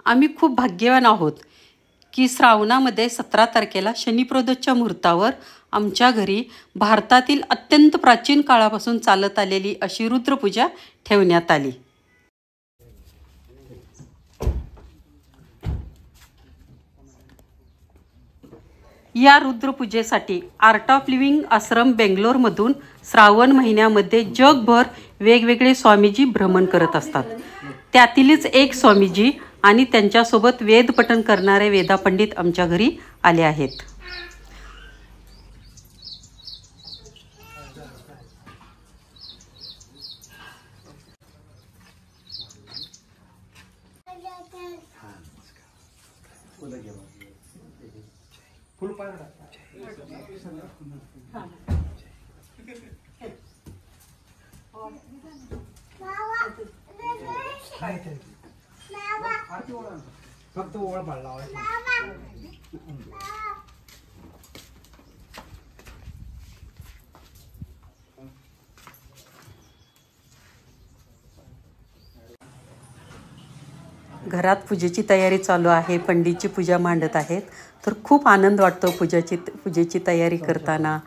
आम्ही खूप भाग्यवान आहोत की श्रावणामध्ये 17 तारखेला शनिप्रदोषच्या मुहूर्तावर आमच्या घरी भारतातील अत्यंत प्राचीन काळापासून चालत आलेली अशी रुद्रपूजा ठेवण्यात आली। या रुद्रपूजेसाठी आर्ट ऑफ लिव्हिंग आश्रम बेंगलोरमधून श्रावण महिन्यामध्ये जगभर वेगवेगळे स्वामीजी भ्रमण करत असतात। त्यातीलच एक स्वामीजी आणि त्यांच्यासोबत वेद पठण करणारे वेदा पंडित आमच्या घरी आले आहेत। फक्त ओळ पाडला घरात पूजेची तयारी चालू आहे। पंडितची पूजा मांडत आहेत। तर खूप आनंद वाटतो पूजेची तयारी करताना,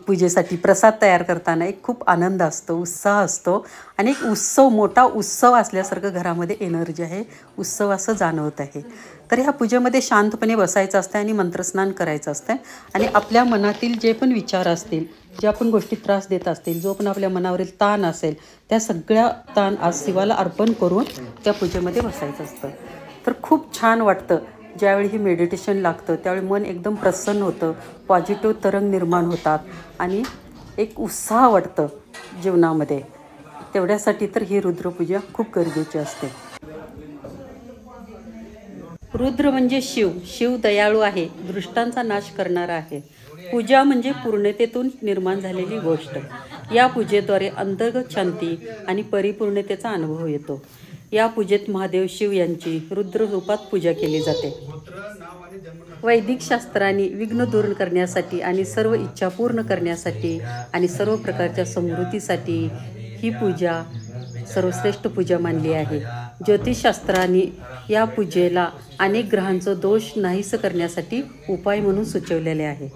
पूजेसाठी प्रसाद तयार करताना एक खूप आनंद असतो, उत्साह असतो आणि एक उत्सव, मोठा उत्सव असल्यासारखं घरामध्ये एनर्जी आहे, उत्सव असं जाणवत आहे। तर ह्या पूजेमध्ये शांतपणे बसायचं असतं आणि मंत्रस्नान करायचं असतं आणि आपल्या मनातील जे पण विचार असतील, ज्या पण गोष्टी त्रास देत असतील, जो पण आपल्या मनावरील ताण असेल, त्या सगळ्या ताण आज शिवाला अर्पण करून त्या पूजेमध्ये बसायचं असतं। तर खूप छान वाटतं ज्यावेळी ही मेडिटेशन लागतं, त्यावेळी मन एकदम प्रसन्न होतं, पॉझिटिव्ह तरंग निर्माण होतात आणि एक उत्साह वाटतं जीवनामध्ये। तेवढ्यासाठी तर ही रुद्रपूजा खूप गरजेची असते। रुद्र म्हणजे शिव, शिव दयाळू आहे, दृष्टांचा नाश करणारा आहे। पूजा म्हणजे पूर्णतेतून निर्माण झालेली गोष्ट। या पूजेद्वारे अंतर्गत शांती आणि परिपूर्णतेचा अनुभव येतो। या पूजेत महादेव शिव यांची रुद्र रूपात पूजा केली जाते। वैदिक शास्त्रांनी विघ्न दूर करण्यासाठी आणि सर्व इच्छा पूर्ण करण्यासाठी आणि सर्व प्रकारच्या समृद्धीसाठी ही पूजा सर्वश्रेष्ठ पूजा मानली आहे। ज्योतिषशास्त्रांनी या पूजेला अनेक ग्रहांचा दोष नाहीस करण्यासाठी उपाय म्हणून सुचवलेले आहे।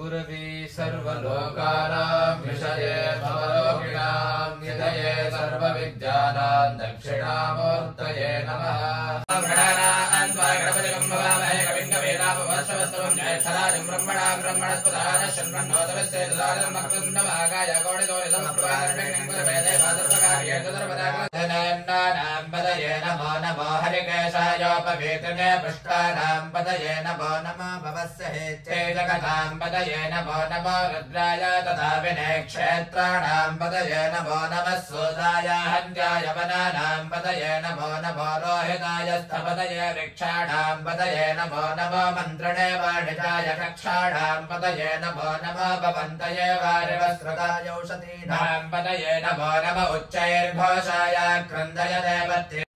पवेतने पुष्टानां पदये नमो नमः भवस्य हेते जगतां पदये नमो नमो रुद्राय तथा विने क्षेत्राणां पदये नमो नमः सूदाय हन्त्याय वनानां पदये नमो नमो रोहिताय स्थपदये वृक्षाणां पदये नमो नमो मन्त्रणे वाणिजाय कक्षाणां पदये नमो नमो भवन्तये वारिवस्त्रदाय औषधीनां पदये नमो नमः उच्चैर्घोषाय क्रन्दय देवते।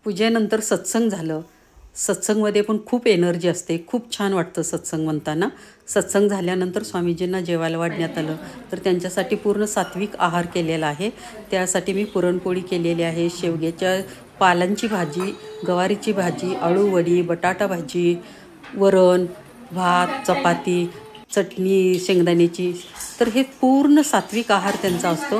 पूजेनंतर सत्संग झालं। सत्संगमध्ये पण खूप एनर्जी असते, खूप छान वाटतं सत्संग म्हणताना। सत्संग झाल्यानंतर स्वामीजींना जेवायला वाढण्यात आलं, तर त्यांच्यासाठी पूर्ण सात्विक आहार केलेला आहे। त्यासाठी मी पुरणपोळी केलेली आहे, शेवग्याच्या पालांची भाजी, गवारीची भाजी, अळूवडी, बटाटा भाजी, वरण, भात, चपाती, चटणी शेंगदाण्याची। तर हे पूर्ण सात्विक आहार त्यांचा असतो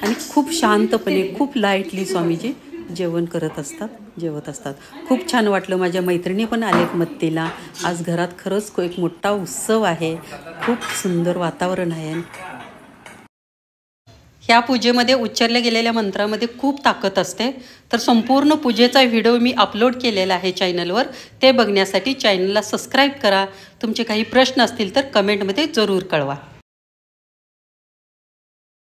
आणि खूप शांतपणे, खूप लाईटली स्वामीजी जेवण करत असतात, जेवत असतात। खूप छान वाटलं। माझ्या मैत्रिणी पण आलेत मदतीला। आज घरात खरंच एक मोठा उत्सव आहे, खूप सुंदर वातावरण आहे। ह्या पूजेमध्ये उच्चारल्या गेलेल्या मंत्रामध्ये खूप ताकद असते. तर संपूर्ण पूजेचा व्हिडिओ मी अपलोड केलेला आहे चॅनलवर. ते बघण्यासाठी चॅनलला सबस्क्राईब करा. तुमचे काही प्रश्न असतील तर कमेंटमध्ये जरूर कळवा.